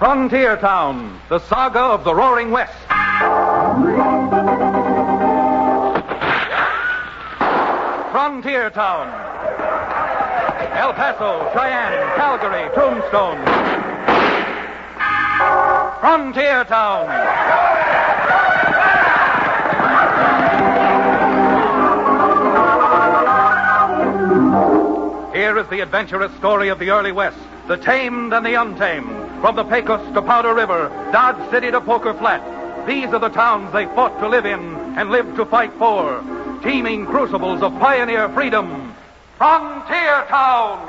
Frontier Town, the saga of the Roaring West. Frontier Town. El Paso, Cheyenne, Calgary, Tombstone. Frontier Town. Here is the adventurous story of the early West, the tamed and the untamed. From the Pecos to Powder River, Dodge City to Poker Flat. These are the towns they fought to live in and lived to fight for. Teeming crucibles of pioneer freedom. Frontier Town!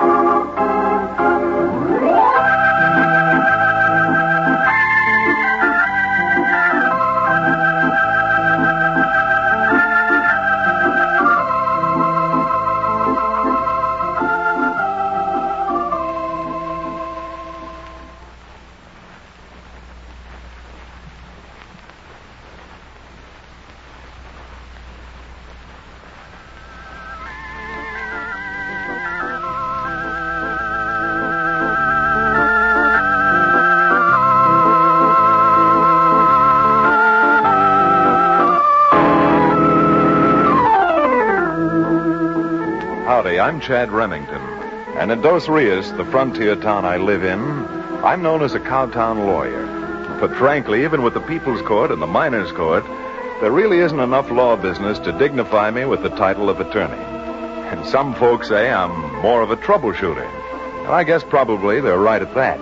Howdy, I'm Chad Remington, and in Dos Rios, the frontier town I live in, I'm known as a cowtown lawyer. But frankly, even with the People's Court and the Miners' Court, there really isn't enough law business to dignify me with the title of attorney. And some folks say I'm more of a troubleshooter. And I guess probably they're right at that.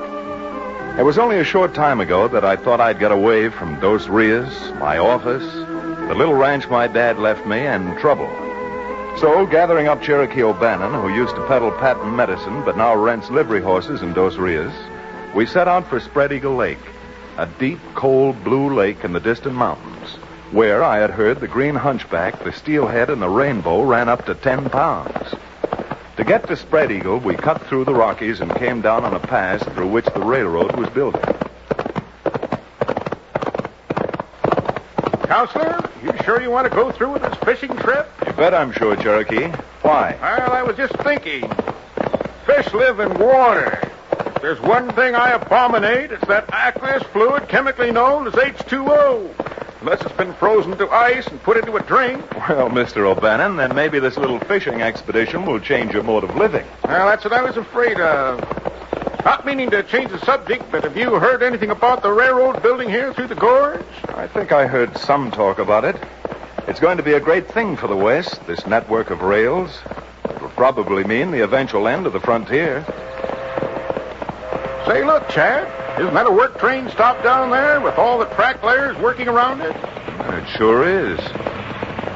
It was only a short time ago that I thought I'd get away from Dos Rios, my office, the little ranch my dad left me, and trouble. So, gathering up Cherokee O'Bannon, who used to peddle patent medicine but now rents livery horses in Dos Rios, we set out for Spread Eagle Lake, a deep, cold blue lake in the distant mountains, where I had heard the green hunchback, the steelhead, and the rainbow ran up to 10 pounds. To get to Spread Eagle, we cut through the Rockies and came down on a pass through which the railroad was building. Counselor, you sure you want to go through with this fishing trip? You bet I'm sure, Cherokee. Why? Well, I was just thinking. Fish live in water. If there's one thing I abominate, it's that aqueous fluid chemically known as H2O. Unless it's been frozen to ice and put into a drink. Well, Mr. O'Bannon, then maybe this little fishing expedition will change your mode of living. Well, that's what I was afraid of. Not meaning to change the subject, but have you heard anything about the railroad building here through the gorge? I think I heard some talk about it. It's going to be a great thing for the West, this network of rails. It will probably mean the eventual end of the frontier. Say, look, Chad, isn't that a work train stopped down there with all the track layers working around it? It sure is.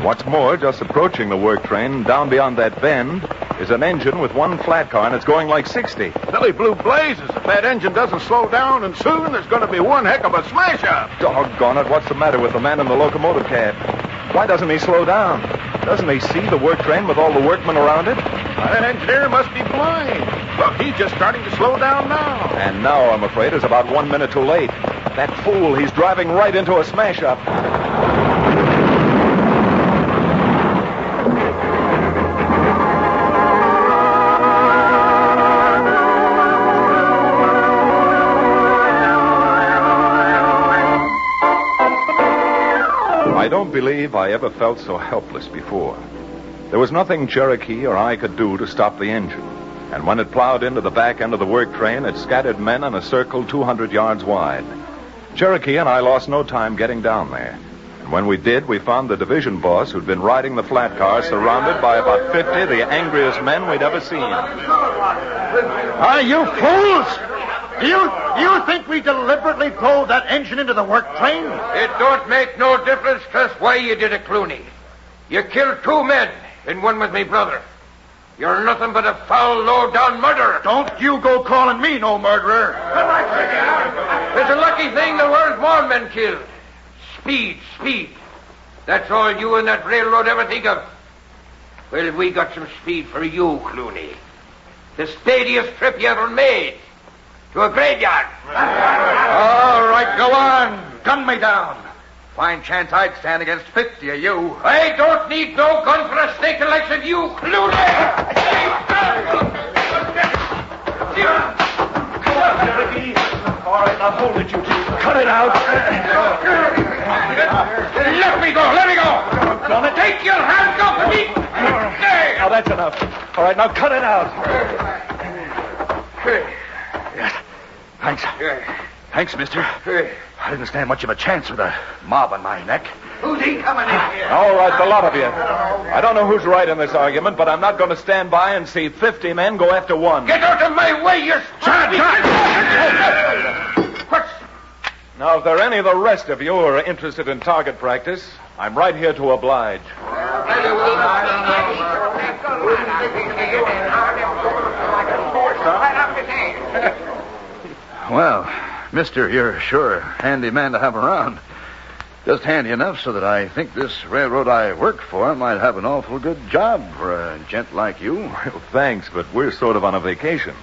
What's more, just approaching the work train, down beyond that bend, is an engine with one flat car, and it's going like 60. Silly blue blazes. If that engine doesn't slow down, and soon there's going to be one heck of a smash-up. Doggone it, what's the matter with the man in the locomotive cab? Why doesn't he slow down? Doesn't he see the work train with all the workmen around it? That engineer must be blind. Look, he's just starting to slow down now. And now, I'm afraid, is about 1 minute too late. That fool, he's driving right into a smash-up. I don't believe I ever felt so helpless before. There was nothing Cherokee or I could do to stop the engine. And when it plowed into the back end of the work train, it scattered men in a circle 200 yards wide. Cherokee and I lost no time getting down there. And when we did, we found the division boss who'd been riding the flat car surrounded by about 50 of the angriest men we'd ever seen. Are you fools? Do you think we deliberately drove that engine into the work train? It don't make no difference just why you did it, Clooney. You killed 2 men, and one was my brother. You're nothing but a foul, low-down murderer. Don't you go calling me no murderer. It's a lucky thing there weren't more men killed. Speed. That's all you and that railroad ever think of. Well, we got some speed for you, Clooney. The steadiest trip you ever made. To a graveyard. All right, go on. Gun me down. Fine chance I'd stand against 50 of you. I don't need no gun for a snake like of you, Clooney. All right, I'll hold it, you two. Cut it out. Let me go. Take your hands off me. Now, that's enough. All right, now cut it out. Yes. Thanks. Thanks, mister. I didn't stand much of a chance with a mob on my neck. Who's he coming in here? All right, the lot of you. I don't know who's right in this argument, but I'm not going to stand by and see 50 men go after one. Get out of my way, you stupid! What's... Now, if there are any of the rest of you who are interested in target practice, I'm right here to oblige. Well, mister, you're sure a handy man to have around. Just handy enough so that I think this railroad I work for might have an awful good job for a gent like you. Well, thanks, but we're sort of on a vacation.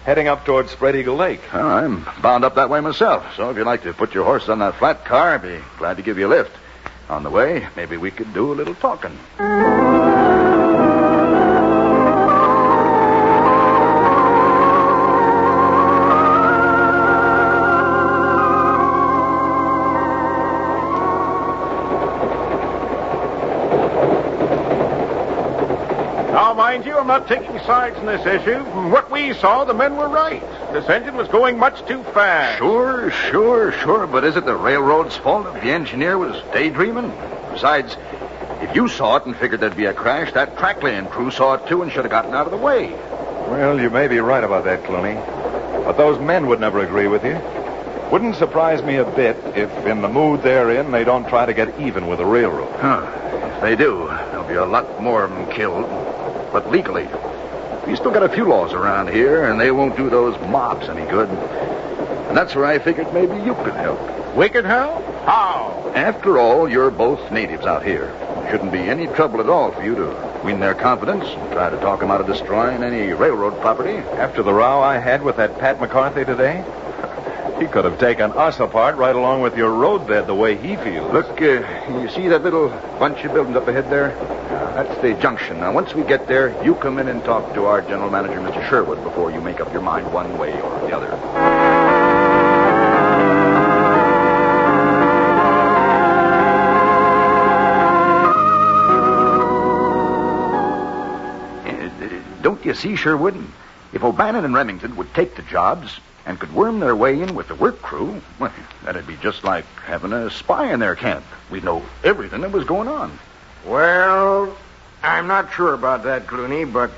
Heading up towards Spread Eagle Lake. Well, I'm bound up that way myself, so if you'd like to put your horse on that flat car, I'd be glad to give you a lift. On the way, maybe we could do a little talking. Mind you, I'm not taking sides in this issue. From what we saw, the men were right. This engine was going much too fast. Sure. But is it the railroad's fault if the engineer was daydreaming? Besides, if you saw it and figured there'd be a crash, that track lane crew saw it too and should have gotten out of the way. Well, you may be right about that, Clooney. But those men would never agree with you. Wouldn't surprise me a bit if, in the mood they're in, they don't try to get even with the railroad. If they do, there'll be a lot more of them killed. But legally, we still got a few laws around here, and they won't do those mobs any good. And that's where I figured maybe you could help. We could help? How? After all, you're both natives out here. Shouldn't be any trouble at all for you to win their confidence and try to talk them out of destroying any railroad property. After the row I had with that Pat McCarthy today, he could have taken us apart right along with your roadbed the way he feels. Look, you see that little bunch of buildings up ahead there? That's the junction. Now, once we get there, you come in and talk to our general manager, Mr. Sherwood, before you make up your mind one way or the other. Don't you see, Sherwood? If O'Bannon and Remington would take the jobs and could worm their way in with the work crew, well, that'd be just like having a spy in their camp. We'd know everything that was going on. Well, I'm not sure about that, Clooney, but,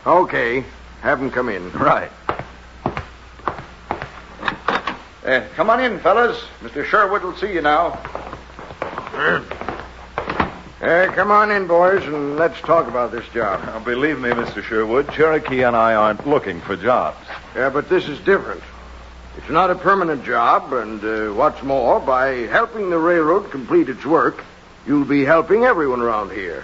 okay. Have them come in. Right. Come on in, fellas. Mr. Sherwood will see you now. Come on in, boys, and let's talk about this job. Now, believe me, Mr. Sherwood, Cherokee and I aren't looking for jobs. Yeah, but this is different. It's not a permanent job, and what's more, by helping the railroad complete its work, you'll be helping everyone around here.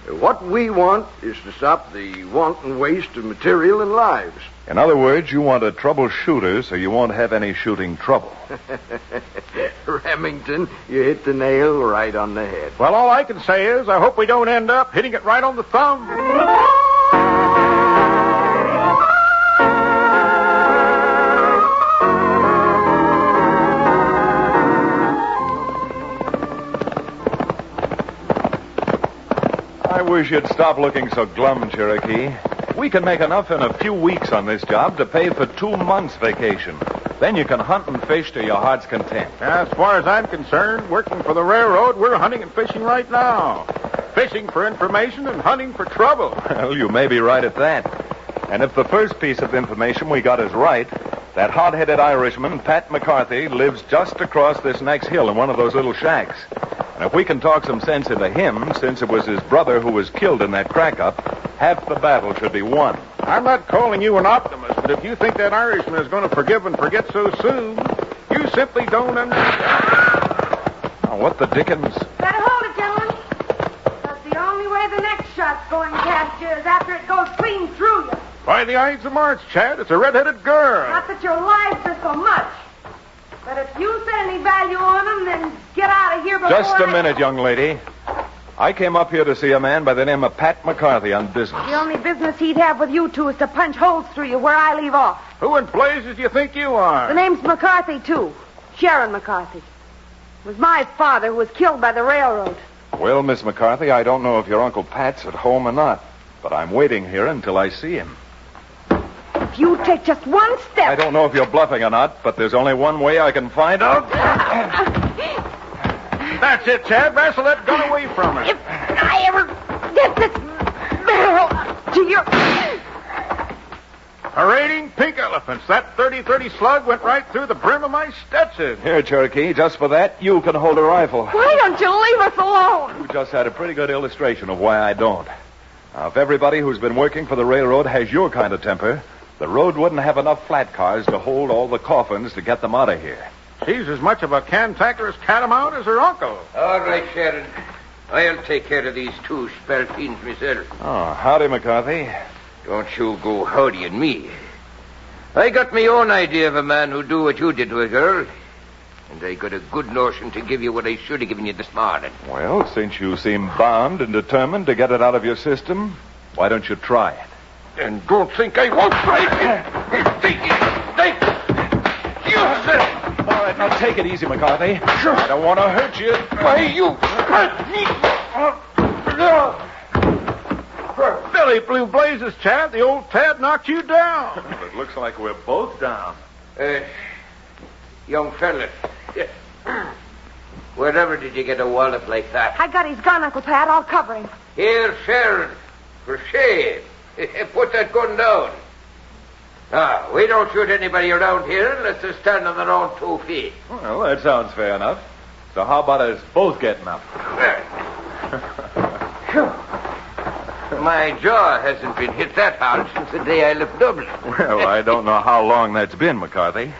What we want is to stop the wanton waste of material and lives. In other words, you want a troubleshooter so you won't have any shooting trouble. Remington, you hit the nail right on the head. Well, all I can say is I hope we don't end up hitting it right on the thumb. I wish you'd stop looking so glum, Cherokee. We can make enough in a few weeks on this job to pay for 2 months' vacation. Then you can hunt and fish to your heart's content. As far as I'm concerned, working for the railroad, we're hunting and fishing right now. Fishing for information and hunting for trouble. Well, you may be right at that. And if the first piece of information we got is right, that hot-headed Irishman, Pat McCarthy, lives just across this next hill in one of those little shacks. And if we can talk some sense into him, since it was his brother who was killed in that crack-up, half the battle should be won. I'm not calling you an optimist, but if you think that Irishman is going to forgive and forget so soon, you simply don't understand. Now, what the dickens? Better hold it, gentlemen. That's the only way the next shot's going past you is after it goes clean through you. By the Ides of March, Chad, it's a red-headed girl. Not that your lives are so much. But if you set any value on them, then get out of here before... Just a minute, young lady. I came up here to see a man by the name of Pat McCarthy on business. The only business he'd have with you two is to punch holes through you where I leave off. Who in blazes do you think you are? The name's McCarthy, too. Sharon McCarthy. It was my father who was killed by the railroad. Well, Miss McCarthy, I don't know if your Uncle Pat's at home or not, but I'm waiting here until I see him. If you take just one step... I don't know if you're bluffing or not, but there's only one way I can find out. That's it, Chad. Wrestle that gun away from her. If I ever get this barrel to your... Parading pink elephants. That 30-30 slug went right through the brim of my Stetson. Here, Cherokee, just for that, you can hold a rifle. Why don't you leave us alone? You just had a pretty good illustration of why I don't. Now, if everybody who's been working for the railroad has your kind of temper, the road wouldn't have enough flat cars to hold all the coffins to get them out of here. She's as much of a cantankerous catamount as her uncle. All right, Sharon. I'll take care of these two spalpeens myself. Oh, howdy, McCarthy. Don't you go howdying me. I got my own idea of a man who'd do what you did to a girl. And I got a good notion to give you what I should have given you this morning. Well, since you seem bound and determined to get it out of your system, why don't you try it? And don't think I won't try it. Use it. All right, now take it easy, McCarthy. Sure. I don't want to hurt you. Why, you hurt me. Billy Blue Blazes, Chad. The old Tad knocked you down. It looks like we're both down. Young fella, wherever did you get a wallet like that? I got his gun, Uncle Pat. I'll cover him. Here, Sharon, for shame. Put that gun down. Now, we don't shoot anybody around here unless they stand on their own 2 feet. Well, that sounds fair enough. So how about us both getting up? My jaw hasn't been hit that hard since the day I left Dublin. Well, I don't know how long that's been, McCarthy.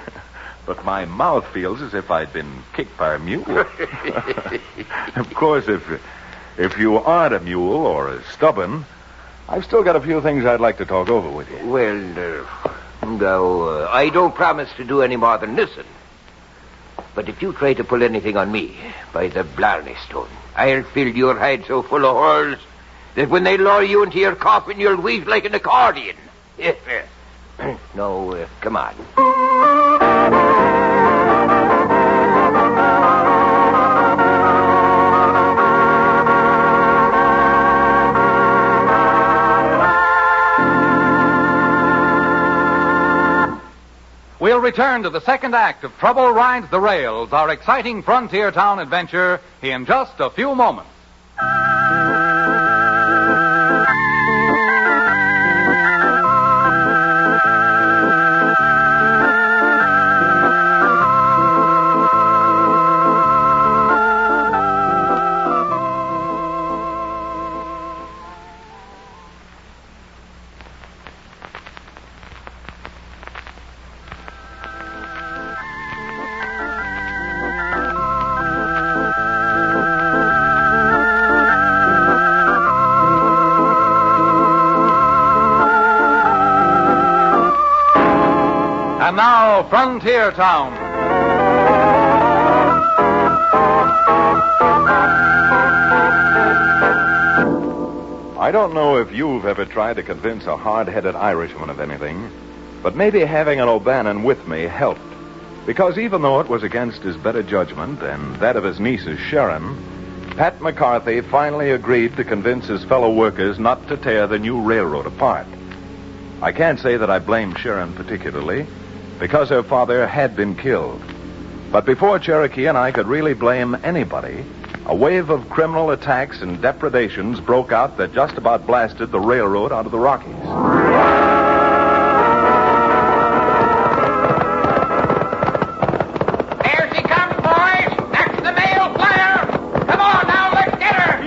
But my mouth feels as if I'd been kicked by a mule. Of course, if you aren't a mule or as stubborn, I've still got a few things I'd like to talk over with you. Well, no, I don't promise to do any more than listen. But if you try to pull anything on me, by the Blarney Stone, I'll fill your hide so full of holes that when they lower you into your coffin, you'll wheeze like an accordion. No, come on. We'll return to the second act of Trouble Rides the Rails, our exciting frontier town adventure, in just a few moments. And now, Frontier Town. I don't know if you've ever tried to convince a hard-headed Irishman of anything, but maybe having an O'Bannon with me helped. Because even though it was against his better judgment and that of his nieces, Sharon, Pat McCarthy finally agreed to convince his fellow workers not to tear the new railroad apart. I can't say that I blame Sharon particularly, because her father had been killed. But before Cherokee and I could really blame anybody, a wave of criminal attacks and depredations broke out that just about blasted the railroad out of the Rockies. There she comes, boys. That's the mail flyer. Come on now, let's get her.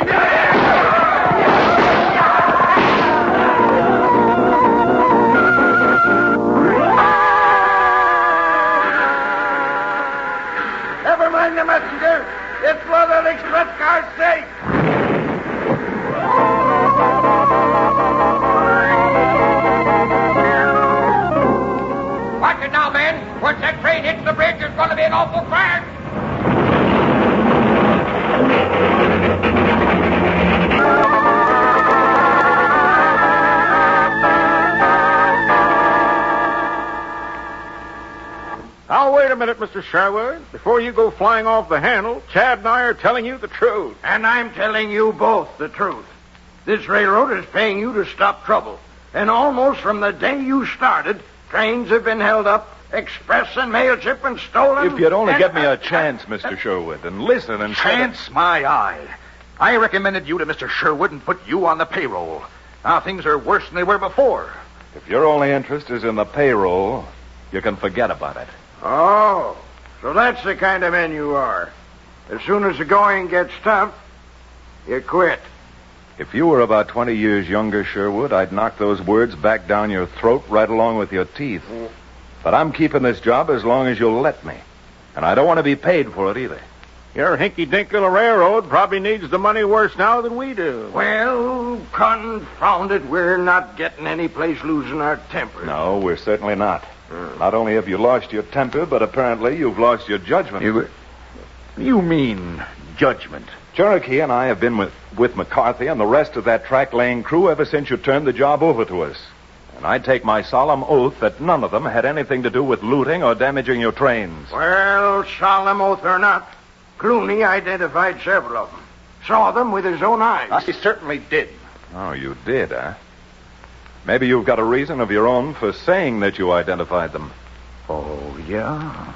Never mind the messenger. It's for that express car's sake. minute, Mr. Sherwood. Before you go flying off the handle, Chad and I are telling you the truth. And I'm telling you both the truth. This railroad is paying you to stop trouble. And almost from the day you started, trains have been held up, express and mail shipments stolen. If you'd only give me a chance, Mr. Sherwood, and listen and... Chance my eye. I recommended you to Mr. Sherwood and put you on the payroll. Now things are worse than they were before. If your only interest is in the payroll, you can forget about it. Oh, so that's the kind of men you are. As soon as the going gets tough, you quit. If you were about 20 years younger, Sherwood, I'd knock those words back down your throat right along with your teeth. But I'm keeping this job as long as you'll let me. And I don't want to be paid for it either. Your hinky-dink little railroad probably needs the money worse now than we do. Well, confound it, we're not getting any place losing our temper. No, we're certainly not. Not only have you lost your temper, but apparently you've lost your judgment. You mean judgment? Cherokee and I have been with McCarthy and the rest of that track-laying crew ever since you turned the job over to us. And I take my solemn oath that none of them had anything to do with looting or damaging your trains. Well, solemn oath or not, Clooney identified several of them. Saw them with his own eyes. I certainly did. Oh, you did, huh? Maybe you've got a reason of your own for saying that you identified them. Oh, yeah?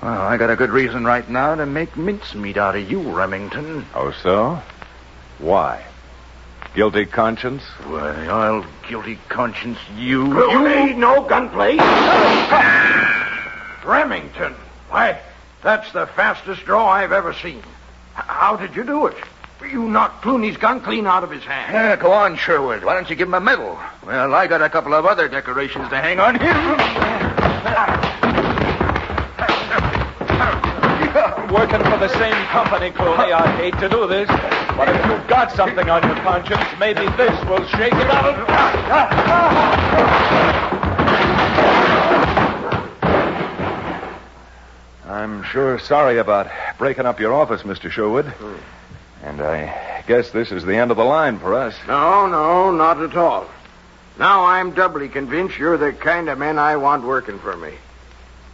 Well, I got a good reason right now to make mincemeat out of you, Remington. Oh, so? Why? Guilty conscience? Why, I'll guilty conscience you. Clooney, no gunplay. Remington. Why, that's the fastest draw I've ever seen. How did you do it? You knocked Clooney's gun clean out of his hand. Yeah, go on, Sherwood. Why don't you give him a medal? Well, I got a couple of other decorations to hang on him. Working for the same company, Clooney. I hate to do this, but if you've got something on your conscience, maybe this will shake it out. I'm sure sorry about breaking up your office, Mr. Sherwood. And I guess this is the end of the line for us. No, not at all. Now I'm doubly convinced you're the kind of men I want working for me.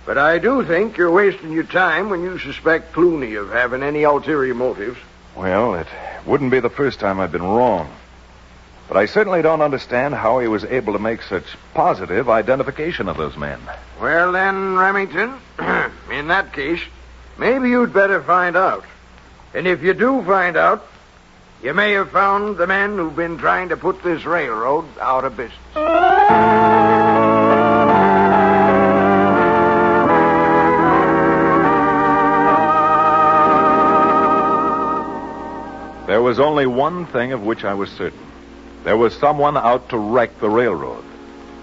But I do think you're wasting your time when you suspect Clooney of having any ulterior motives. Well, it wouldn't be the first time I've been wrong. But I certainly don't understand how he was able to make such positive identification of those men. Well, then, Remington, in that case, maybe you'd better find out. And if you do find out, you may have found the men who've been trying to put this railroad out of business. There was only one thing of which I was certain. There was someone out to wreck the railroad.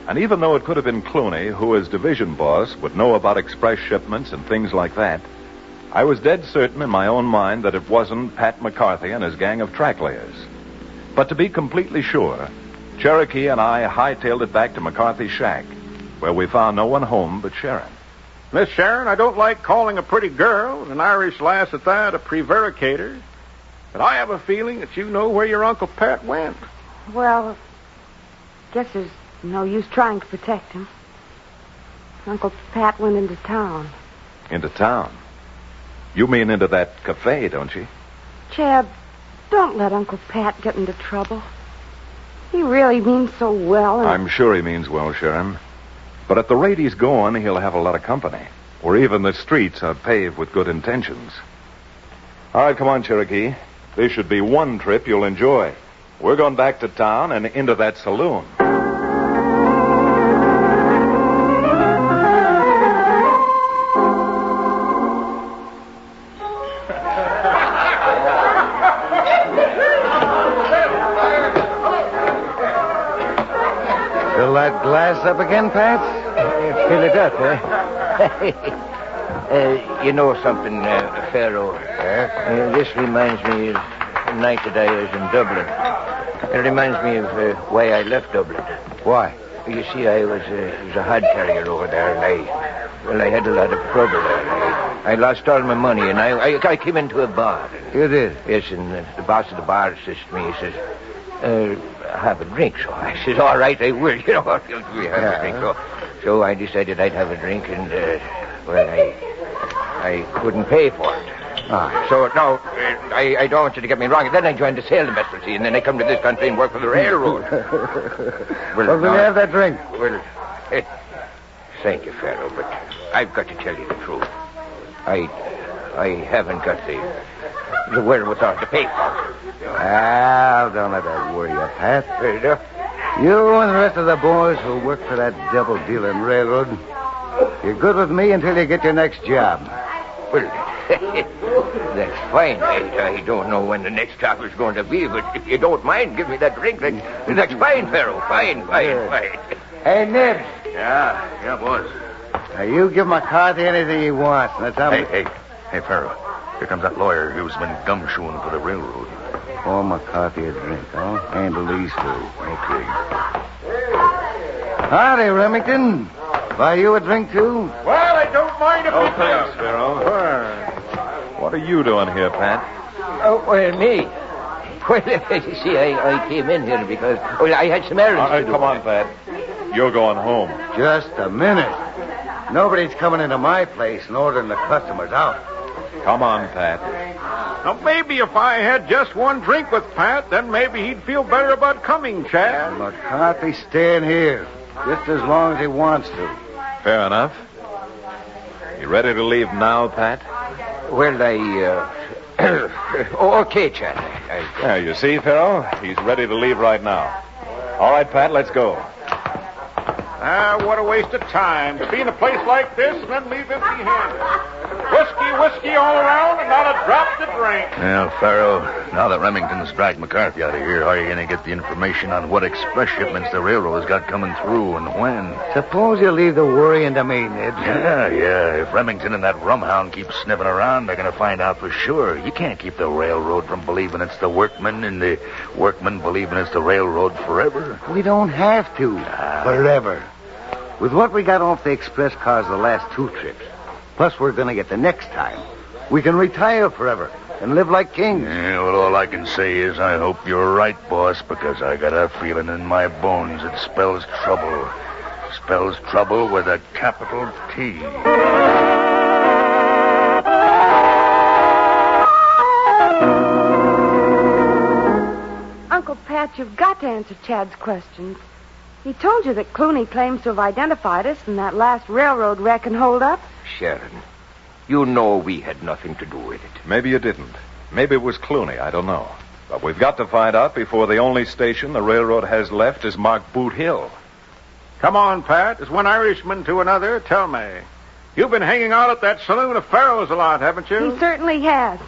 And even though it could have been Clooney, who as division boss would know about express shipments and things like that, I was dead certain in my own mind that it wasn't Pat McCarthy and his gang of track layers. But to be completely sure, Cherokee and I hightailed it back to McCarthy's shack, where we found no one home but Sharon. Miss Sharon, I don't like calling a pretty girl, and an Irish lass at that, a prevaricator. But I have a feeling that you know where your Uncle Pat went. Well, guess there's no use trying to protect him. Uncle Pat went into town. Into town? You mean into that cafe, don't you? Chad, don't let Uncle Pat get into trouble. He really means so well. And... I'm sure he means well, Sharon. But at the rate he's going, he'll have a lot of company. Or even the streets are paved with good intentions. All right, come on, Cherokee. This should be one trip you'll enjoy. We're going back to town and into that saloon. Fill that glass up again, Pat? Fill it up, huh? You know something, Pharaoh? This reminds me of the night that I was in Dublin. It reminds me of why I left Dublin. Why? You see, I was a hod carrier over there, and I had a lot of trouble. I lost all my money, and I came into a bar. You did? Yes, and the boss of the bar says to me, he says, have a drink. So I says, all right, I will. You know, we have a drink. So I decided I'd have a drink, and, Well, I couldn't pay for it. So, no, I don't want you to get me wrong. Then I joined the sailing vessel, see, and then I come to this country and work for the railroad. Well, will you have that drink? Well, thank you, Pharaoh, but I've got to tell you the truth. I haven't got the wherewithal to pay for it. Well, don't let that worry you, Pat. You and the rest of the boys who work for that double-dealing railroad, you're good with me until you get your next job. Well, that's fine. I don't know when the next job is going to be, but if you don't mind, give me that drink. That's fine, Pharaoh. Fine. Hey, Nibs. Yeah, boys. Now, you give McCarthy anything he wants. That's how... Hey, Pharaoh. Here comes that lawyer who's been gumshoeing for the railroad. Pour McCarthy a drink, huh? Handle these two. Okay. Howdy, Remington. Buy you a drink, too? Well, I don't mind if Oh, thanks, Pharaoh. What are you doing here, Pat? Oh, well, me. Well, you see, I came in here because I had some errands to do. Come on, Pat. You're going home. Just a minute. Nobody's coming into my place and ordering the customers out. Come on, Pat. Now, maybe if I had just one drink with Pat, then maybe he'd feel better about coming, Chad. McCarthy's staying here just as long as he wants to. Fair enough. You ready to leave now, Pat? Well, okay, Chad. Yeah, you see, Pharaoh? He's ready to leave right now. All right, Pat, let's go. What a waste of time to be in a place like this and then leave empty-handed. Whiskey all around and not a drop to drink. Well, Pharaoh, now that Remington's dragged McCarthy out of here, how are you going to get the information on what express shipments the railroad's got coming through and when? Suppose you leave the worrying to me, Nibs. Yeah. If Remington and that rumhound keep sniffing around, they're going to find out for sure. You can't keep the railroad from believing it's the workmen and the workmen believing it's the railroad forever. We don't have to. Forever. With what we got off the express cars the last 2 trips, plus we're going to get the next time, we can retire forever and live like kings. Yeah, well, all I can say is I hope you're right, boss, because I got a feeling in my bones it spells trouble. Spells trouble with a capital T. Uncle Pat, you've got to answer Chad's questions. He told you that Clooney claims to have identified us in that last railroad wreck and hold-up. Sharon, you know we had nothing to do with it. Maybe you didn't. Maybe it was Clooney. I don't know. But we've got to find out before the only station the railroad has left is marked Boot Hill. Come on, Pat. As one Irishman to another, tell me. You've been hanging out at that saloon of Pharaoh's a lot, haven't you? He certainly has.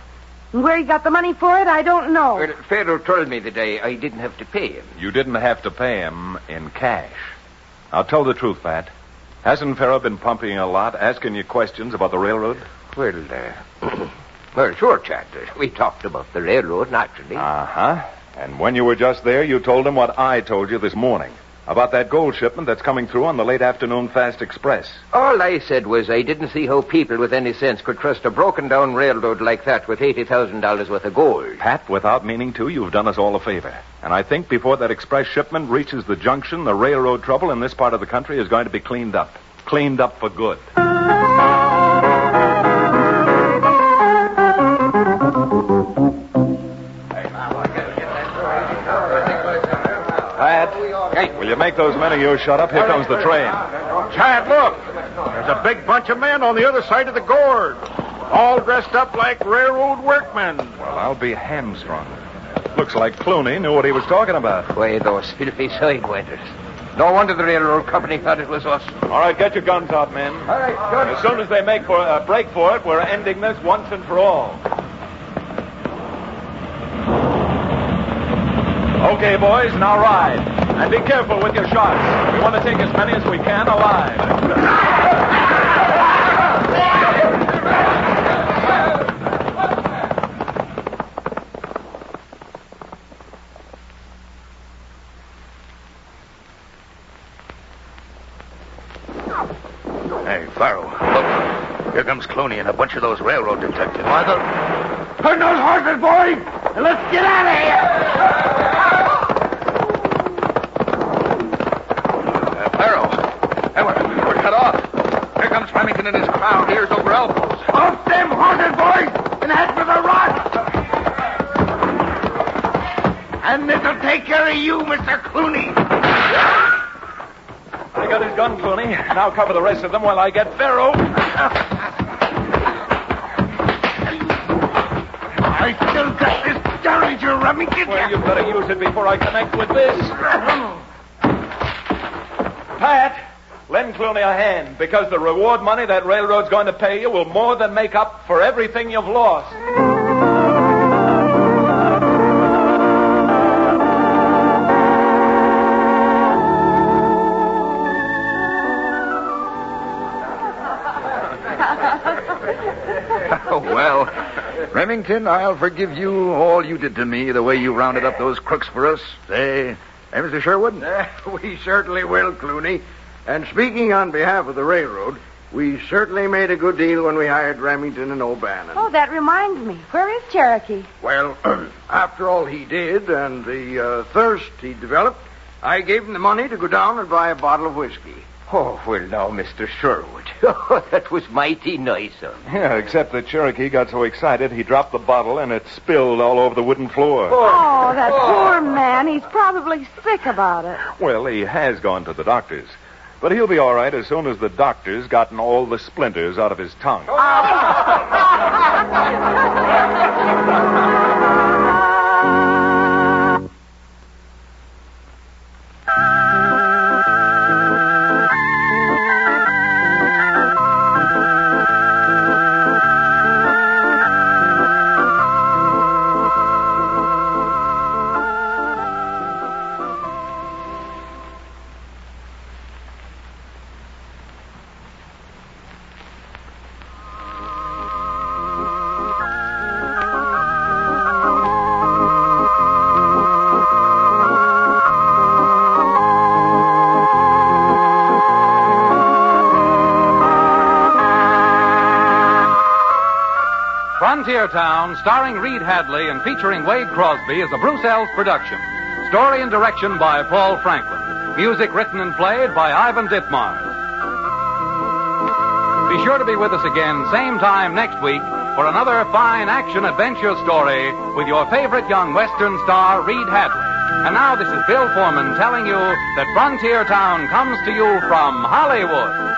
And where he got the money for it, I don't know. Well, Pharaoh told me that I didn't have to pay him. You didn't have to pay him in cash. Now, tell the truth, Pat. Hasn't Pharaoh been pumping you a lot, asking you questions about the railroad? Well, well, sure, Chad. We talked about the railroad, naturally. Uh-huh. And when you were just there, you told him what I told you this morning. About that gold shipment that's coming through on the late afternoon fast express. All I said was I didn't see how people with any sense could trust a broken-down railroad like that with $80,000 worth of gold. Pat, without meaning to, you've done us all a favor. And I think before that express shipment reaches the junction, the railroad trouble in this part of the country is going to be cleaned up. Cleaned up for good. Pat, will you make those men of yours shut up? Here comes the train. Chad, look. There's a big bunch of men on the other side of the gorge, all dressed up like railroad workmen. Well, I'll be hamstrung. Looks like Clooney knew what he was talking about. Why, those filthy sidewinders. No wonder the railroad company thought it was us. All right, get your guns out, men. All right, good. As soon as they make for a break for it, we're ending this once and for all. Okay, boys, now ride. And be careful with your shots. We want to take as many as we can alive. Hey, Pharaoh, look. Here comes Clooney and a bunch of those railroad detectives. Turn those horses, boys, and let's get out of here. Pharaoh, hey, we're cut off. Here comes Remington and his crowd here And this'll take care of you, Mr. Clooney. I got his gun, Clooney. Now cover the rest of them while I get Pharaoh. I still got this Derringer Remington. Well, you better use it before I connect with this. Pat, lend Clooney a hand, because the reward money that railroad's going to pay you will more than make up for everything you've lost. Oh, well, Remington, I'll forgive you all you did to me, the way you rounded up those crooks for us. Hey, Mr. Sherwood? We certainly will, Clooney. And speaking on behalf of the railroad, we certainly made a good deal when we hired Remington and O'Bannon. Oh, that reminds me. Where is Cherokee? Well, after all he did and the thirst he developed, I gave him the money to go down and buy a bottle of whiskey. Oh, well, now, Mr. Sherwood. That was mighty nice of him. Yeah, except that Cherokee got so excited he dropped the bottle and it spilled all over the wooden floor. Oh, that poor man. He's probably sick about it. Well, he has gone to the doctor's. But he'll be all right as soon as the doctor's gotten all the splinters out of his tongue. Frontier Town, starring Reed Hadley and featuring Wade Crosby, is a Bruce Ells production. Story and direction by Paul Franklin. Music written and played by Ivan Ditmars. Be sure to be with us again, same time next week, for another fine action-adventure story with your favorite young Western star, Reed Hadley. And now this is Bill Foreman telling you that Frontier Town comes to you from Hollywood.